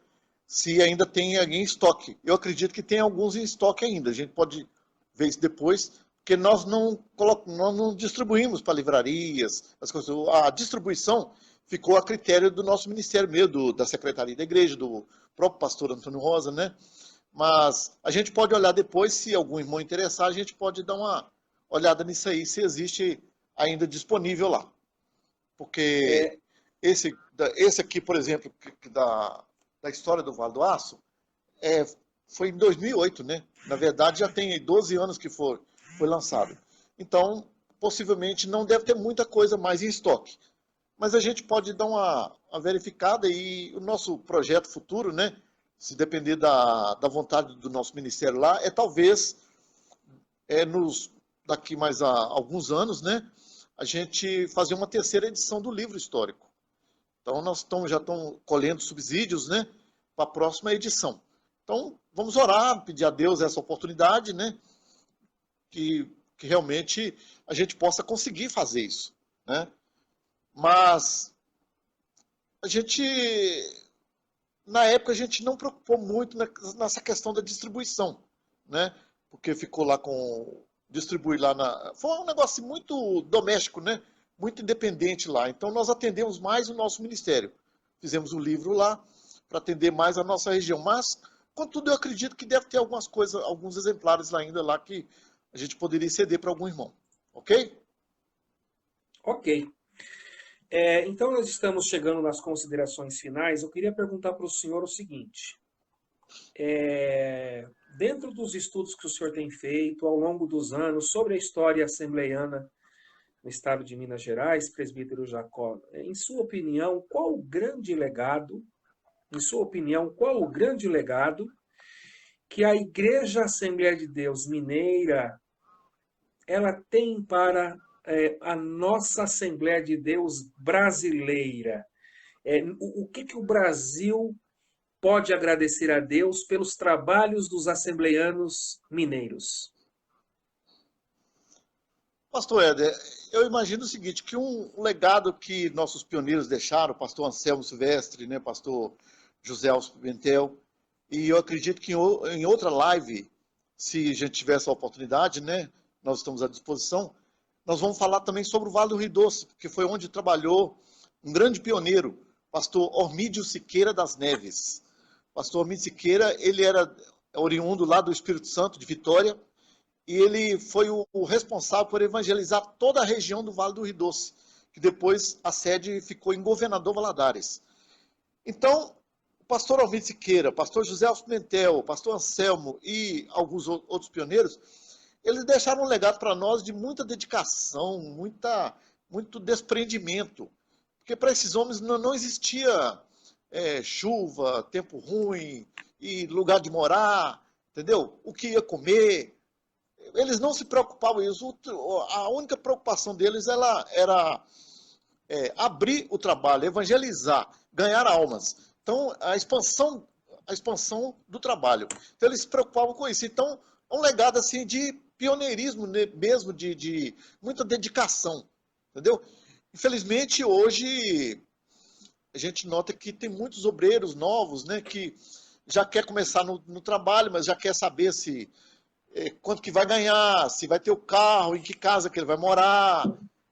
se ainda tem alguém em estoque. Eu acredito que tem alguns em estoque ainda. A gente pode ver isso depois, porque nós não distribuímos para livrarias, as coisas. A distribuição ficou a critério do nosso ministério mesmo, da secretaria da igreja, do próprio pastor Antônio Rosa, né? Mas a gente pode olhar depois, se algum irmão interessar, a gente pode dar uma olhada nisso aí, se existe ainda disponível lá. Porque É, esse aqui, por exemplo, da história do Vale do Aço, é, foi em 2008, né? Na verdade, já tem 12 anos que foi lançado. Então, possivelmente não deve ter muita coisa mais em estoque. Mas a gente pode dar uma verificada e o nosso projeto futuro, né? Se depender da vontade do nosso ministério lá, é talvez daqui mais a alguns anos, né? A gente fazer uma terceira edição do livro histórico. Então, já estamos colhendo subsídios, né, para a próxima edição. Então, vamos orar, pedir a Deus essa oportunidade, né, que realmente a gente possa conseguir fazer isso, né. Mas a gente, na época, a gente não preocupou muito nessa questão da distribuição, né, porque ficou lá distribuir lá foi um negócio muito doméstico, né, muito independente lá. Então, nós atendemos mais o nosso ministério. Fizemos um livro lá para atender mais a nossa região. Mas, contudo, eu acredito que deve ter algumas coisas, alguns exemplares lá ainda lá que a gente poderia ceder para algum irmão. Ok? ok. Então, nós estamos chegando nas considerações finais. Eu queria perguntar para o senhor o seguinte: dentro dos estudos que o senhor tem feito ao longo dos anos sobre a história assembleiana no estado de Minas Gerais, presbítero Jacó, em sua opinião, qual o grande legado que a Igreja Assembleia de Deus Mineira ela tem para a nossa Assembleia de Deus brasileira? O que o Brasil pode agradecer a Deus pelos trabalhos dos assembleianos mineiros? Pastor Éder, eu imagino o seguinte, que um legado que nossos pioneiros deixaram, pastor Anselmo Silvestre, né, pastor José Alves Pimentel, e eu acredito que em outra live, se a gente tiver essa oportunidade, né, nós estamos à disposição, nós vamos falar também sobre o Vale do Rio Doce, porque foi onde trabalhou um grande pioneiro, pastor Ormídio Siqueira das Neves. Pastor Ormídio Siqueira, ele era oriundo lá do Espírito Santo, de Vitória, e ele foi o responsável por evangelizar toda a região do Vale do Rio Doce, que depois a sede ficou em Governador Valadares. Então, o pastor Almir Siqueira, o pastor José Alves Pimentel, o pastor Anselmo e alguns outros pioneiros, eles deixaram um legado para nós de muita dedicação, muito desprendimento. Porque para esses homens não existia chuva, tempo ruim, e lugar de morar, entendeu? O que ia comer. Eles não se preocupavam com isso. A única preocupação deles era abrir o trabalho, evangelizar, ganhar almas. Então, a expansão do trabalho. Então, eles se preocupavam com isso. Então, é um legado assim de pioneirismo mesmo, de muita dedicação, entendeu? Infelizmente, hoje, a gente nota que tem muitos obreiros novos, né, que já quer começar no trabalho, mas já quer saber se quanto que vai ganhar, se vai ter o carro, em que casa que ele vai morar,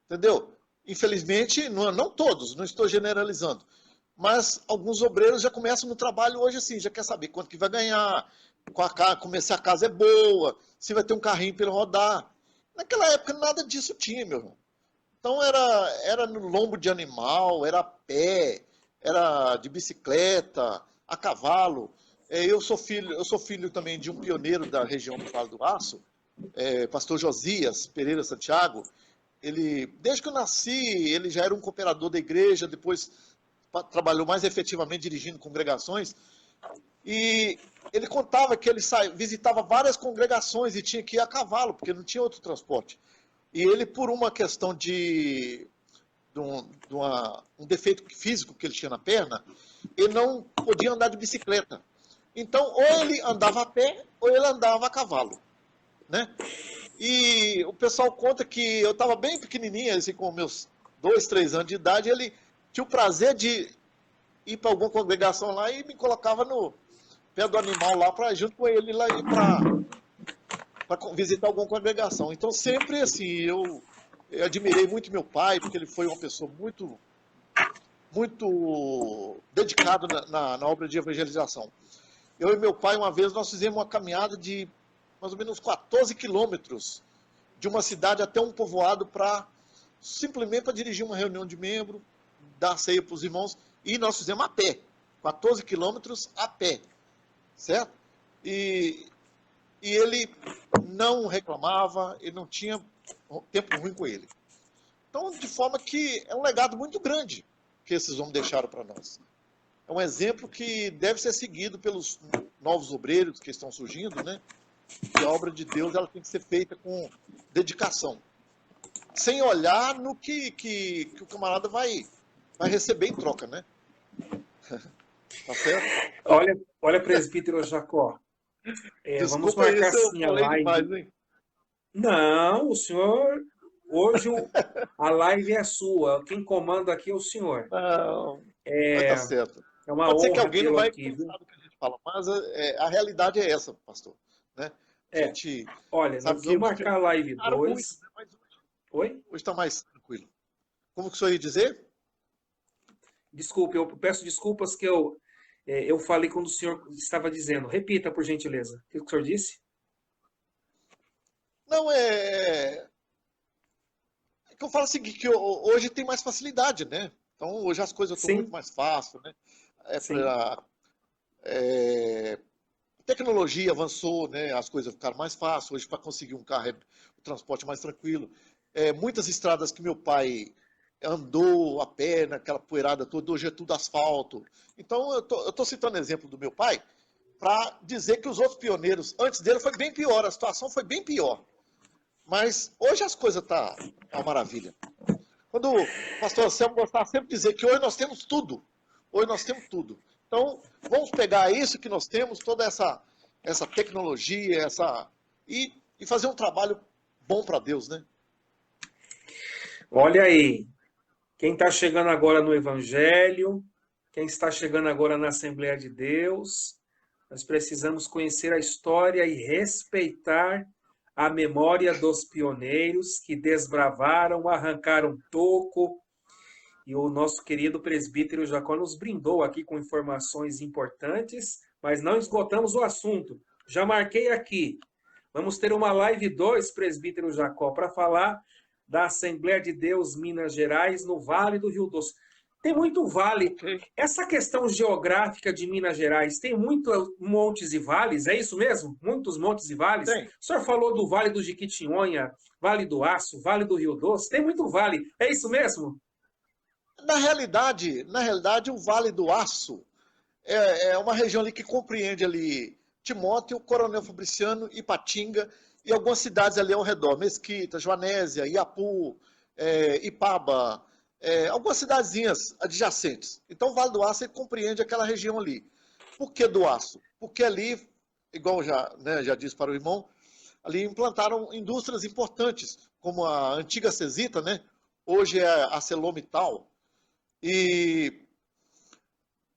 entendeu? Infelizmente, não todos, não estou generalizando, mas alguns obreiros já começam no trabalho hoje assim, já quer saber quanto que vai ganhar, se a casa é boa, se vai ter um carrinho para ele rodar. Naquela época nada disso tinha, meu irmão. Então era no lombo de animal, era a pé, era de bicicleta, a cavalo. Eu sou filho também de um pioneiro da região do Vale do Aço, pastor Josias Pereira Santiago, ele, desde que eu nasci, ele já era um cooperador da igreja, depois trabalhou mais efetivamente dirigindo congregações, e ele contava que ele visitava várias congregações e tinha que ir a cavalo, porque não tinha outro transporte. E ele, por uma questão de um defeito físico que ele tinha na perna, ele não podia andar de bicicleta. Então, ou ele andava a pé, ou ele andava a cavalo, né? E o pessoal conta que eu estava bem pequenininho, assim, com meus 2, 3 anos de idade, ele tinha o prazer de ir para alguma congregação lá e me colocava no pé do animal lá, junto com ele lá, ir para visitar alguma congregação. Então, sempre assim, eu admirei muito meu pai, porque ele foi uma pessoa muito, muito dedicado na obra de evangelização. Eu e meu pai, uma vez, nós fizemos uma caminhada de mais ou menos 14 quilômetros de uma cidade até um povoado simplesmente para dirigir uma reunião de membros, dar ceia para os irmãos, e nós fizemos a pé, 14 quilômetros a pé, certo? E ele não reclamava, ele não tinha tempo ruim com ele. Então, de forma que é um legado muito grande que esses homens deixaram para nós. É um exemplo que deve ser seguido pelos novos obreiros que estão surgindo, né? Que a obra de Deus ela tem que ser feita com dedicação, sem olhar no que o camarada vai receber em troca, né? Tá certo? Olha, presbítero Jacó, vamos Desculpa aí marcar se eu sim a falei live. demais, hein? Não, o senhor, hoje a live é sua, quem comanda aqui é o senhor. Não, mas tá certo. É uma Pode ser que honra alguém não tê-lo vai aqui, viu? gostar do que a gente fala, mas a realidade é essa, pastor. Né? A gente Olha, sabe nós que vamos marcar a live muito, 2. né? Mas Oi? hoje está mais tranquilo. Como que o senhor ia dizer? Desculpe, eu peço desculpas que eu falei quando o senhor estava dizendo. Repita, por gentileza. O que o senhor disse? Não, é que eu falo assim, que hoje tem mais facilidade, né? Então, hoje as coisas estão muito Sim, mais fáceis, né? sim. A tecnologia avançou, né? As coisas ficaram mais fáceis. Hoje, para conseguir um carro, o transporte é mais tranquilo. Muitas estradas que meu pai andou a pé, naquela poeirada toda, hoje é tudo asfalto. Então, eu tô citando exemplo do meu pai para dizer que os outros pioneiros, antes dele, foi bem pior, a situação foi bem pior. Mas hoje as coisas tá uma maravilha. Quando o pastor Anselmo gostava sempre de dizer que hoje nós temos tudo. Hoje nós temos tudo. Então, vamos pegar isso que nós temos, toda essa tecnologia, e fazer um trabalho bom para Deus, né? Olha aí, quem está chegando agora no Evangelho, quem está chegando agora na Assembleia de Deus, nós precisamos conhecer a história e respeitar a memória dos pioneiros que desbravaram, arrancaram toco, e o nosso querido presbítero Jacó nos brindou aqui com informações importantes, mas não esgotamos o assunto. Já marquei aqui. Vamos ter uma live 2, presbítero Jacó, para falar da Assembleia de Deus Minas Gerais, no Vale do Rio Doce. Tem muito vale. Okay. Essa questão geográfica de Minas Gerais, tem muitos montes e vales, é isso mesmo? Muitos montes e vales? Tem. O senhor falou do Vale do Jequitinhonha, Vale do Aço, Vale do Rio Doce, tem muito vale, é isso mesmo? Na realidade, o Vale do Aço é uma região ali que compreende ali Timóteo, Coronel Fabriciano, Ipatinga e algumas cidades ali ao redor, Mesquita, Joanésia, Iapu, Ipaba, algumas cidadezinhas adjacentes. Então o Vale do Aço ele compreende aquela região ali. Por que do Aço? Porque ali, igual já disse para o irmão, ali implantaram indústrias importantes, como a antiga Cesita, né? Hoje é a ArcelorMittal, e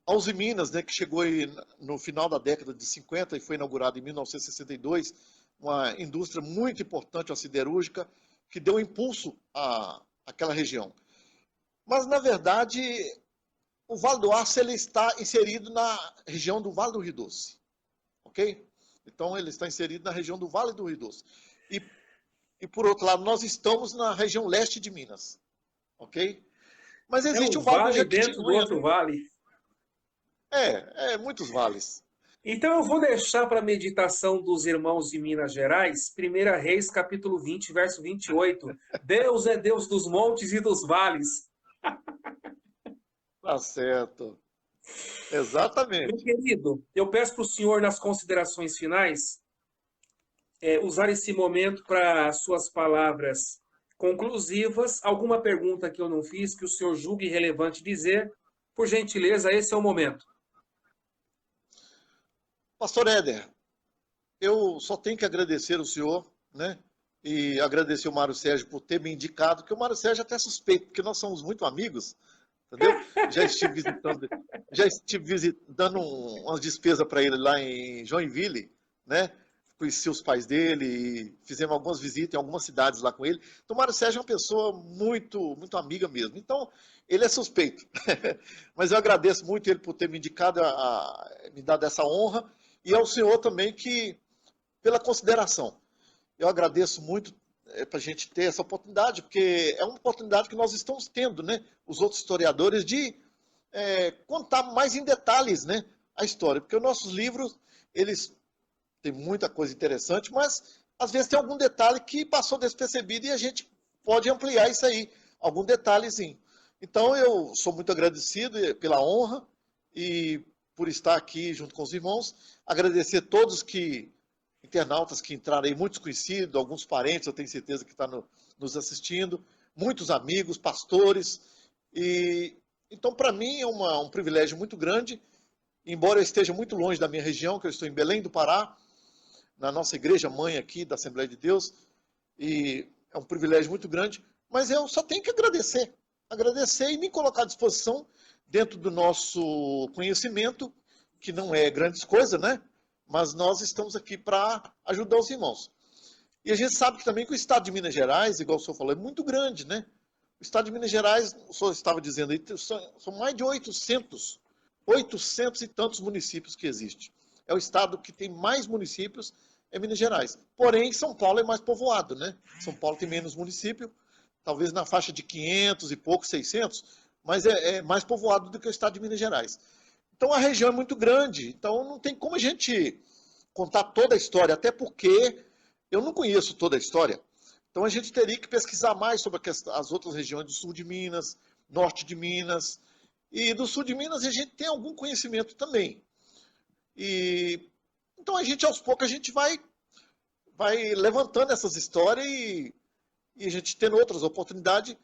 a Uzi Minas, né, que chegou aí no final da década de 50 e foi inaugurada em 1962, uma indústria muito importante, a siderúrgica, que deu impulso àquela região. Mas, na verdade, o Vale do Aço ele está inserido na região do Vale do Rio Doce. Ok? Então, ele está inserido na região do Vale do Rio Doce. E por outro lado, nós estamos na região leste de Minas. Ok? Mas existe um o Vale do vale dentro do Jequitinhonha. outro vale. Muitos vales. Então eu vou deixar para a meditação dos irmãos de Minas Gerais, 1 Reis, capítulo 20, verso 28. Deus é Deus dos montes e dos vales. Tá certo. Meu Exatamente. querido, eu peço para o senhor, nas considerações finais, usar esse momento para suas palavras conclusivas. Alguma pergunta que eu não fiz, que o senhor julgue relevante dizer, por gentileza, esse é o momento. Pastor Éder, eu só tenho que agradecer o senhor, né? E agradecer o Mário Sérgio por ter me indicado, que o Mário Sérgio é até suspeito, porque nós somos muito amigos, entendeu? Já estive dando umas despesas para ele lá em Joinville, né? Conheci os pais dele e fizemos algumas visitas em algumas cidades lá com ele. Então, o Mário Sérgio é uma pessoa muito amiga mesmo. Então, ele é suspeito. Mas eu agradeço muito ele por ter me indicado, me dado essa honra, e ao senhor também pela consideração. Eu agradeço muito para a gente ter essa oportunidade, porque é uma oportunidade que nós estamos tendo, né? Os outros historiadores de contar mais em detalhes, né, a história, porque os nossos livros, eles têm muita coisa interessante, mas às vezes tem algum detalhe que passou despercebido e a gente pode ampliar isso aí, algum detalhezinho. Então eu sou muito agradecido pela honra e por estar aqui junto com os irmãos, agradecer a todos internautas que entraram aí, muitos conhecidos, alguns parentes, eu tenho certeza que estão nos assistindo, muitos amigos, pastores, e então, para mim, é um privilégio muito grande, embora eu esteja muito longe da minha região, que eu estou em Belém do Pará, na nossa igreja mãe aqui da Assembleia de Deus, e é um privilégio muito grande, mas eu só tenho que agradecer e me colocar à disposição dentro do nosso conhecimento, que não é grandes coisas, né? Mas nós estamos aqui para ajudar os irmãos. E a gente sabe que também que o estado de Minas Gerais, igual o senhor falou, é muito grande, né? O estado de Minas Gerais, o senhor estava dizendo aí, são mais de 800 e tantos municípios que existem. É o estado que tem mais municípios, é Minas Gerais. Porém, São Paulo é mais povoado, né? São Paulo tem menos município, talvez na faixa de 500 e pouco, 600, mas é mais povoado do que o estado de Minas Gerais. Então a região é muito grande, então não tem como a gente contar toda a história, até porque eu não conheço toda a história. Então a gente teria que pesquisar mais sobre as outras regiões do sul de Minas, norte de Minas. E do sul de Minas a gente tem algum conhecimento também. E então a gente, aos poucos, a gente vai levantando essas histórias e a gente tendo outras oportunidades.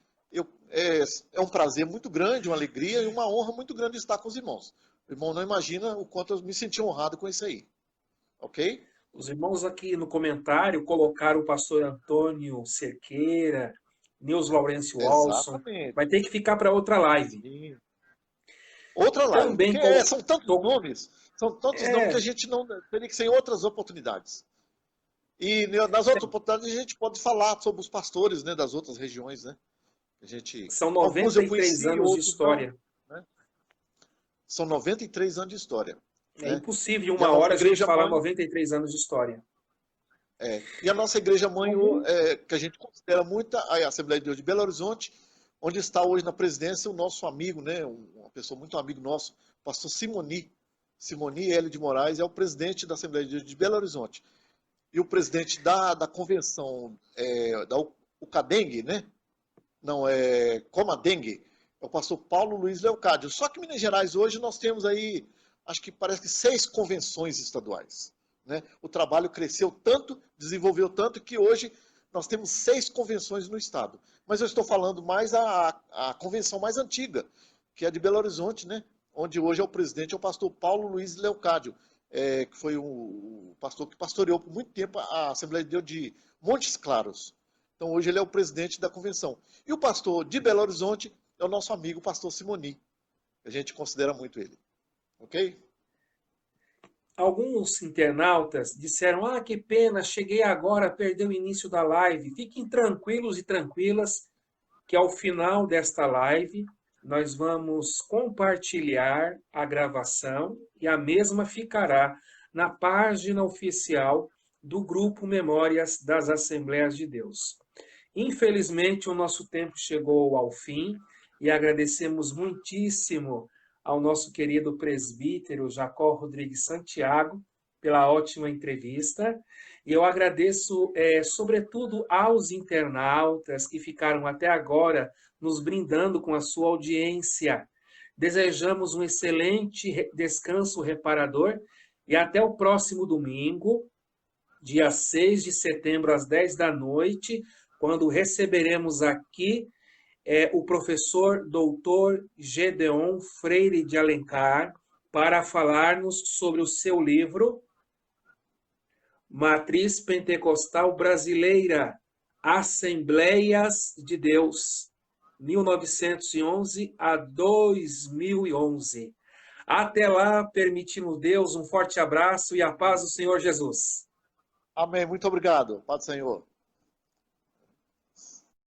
É um prazer muito grande, uma alegria e uma honra muito grande estar com os irmãos. O irmão não imagina o quanto eu me senti honrado com isso aí. Ok? Os irmãos aqui no comentário colocaram o pastor Antônio Cerqueira, Nils Laurence Walson. Exatamente. Vai ter que ficar para outra live. Sim. Outra live, Também porque são tantos nomes que a é, gente não teria que ser em outras oportunidades. E nas outras oportunidades a gente pode falar sobre os pastores, né, das outras regiões, né? são Alguns eu 93 conheci, anos de outros não, história. né? São 93 anos de história, É né? impossível em E a uma nossa hora a gente igreja falar mãe, 93 anos de história. e a nossa igreja mãe, Algum? que a gente considera muito a Assembleia de Deus de Belo Horizonte, onde está hoje na presidência o nosso amigo, né, uma pessoa muito amigo nosso, o pastor Simoni Hélio de Moraes, é o presidente da Assembleia de Deus de Belo Horizonte. E o presidente da convenção, da UCADENG, né? Não, Comadengue, é o pastor Paulo Luiz Leocádio. Só que em Minas Gerais hoje nós temos aí, acho que parece que 6 convenções estaduais. Né? O trabalho cresceu tanto, desenvolveu tanto, que hoje nós temos 6 convenções no estado. Mas eu estou falando mais a convenção mais antiga, que é a de Belo Horizonte, né? Onde hoje é o presidente, é o pastor Paulo Luiz Leocádio, que foi o pastor que pastoreou por muito tempo a Assembleia de Deus de Montes Claros. Então hoje ele é o presidente da convenção. E o pastor de Belo Horizonte é o nosso amigo, o pastor Simoni. A gente considera muito ele. Ok? Alguns internautas disseram: Ah, que pena, cheguei agora, perdeu o início da live. Fiquem tranquilos e tranquilas, que ao final desta live nós vamos compartilhar a gravação e a mesma ficará na página oficial do Grupo Memórias das Assembleias de Deus. Infelizmente, o nosso tempo chegou ao fim e agradecemos muitíssimo ao nosso querido presbítero Jacó Rodrigues Santiago pela ótima entrevista. E eu agradeço, sobretudo, aos internautas que ficaram até agora nos brindando com a sua audiência. Desejamos um excelente descanso reparador e até o próximo domingo, dia 6 de setembro, às 10 da noite, quando receberemos aqui o professor doutor Gedeon Freire de Alencar para falar-nos sobre o seu livro Matriz Pentecostal Brasileira, Assembleias de Deus, 1911 a 2011. Até lá, permitindo Deus, um forte abraço e a paz do Senhor Jesus. Amém. Muito obrigado. Paz do Senhor.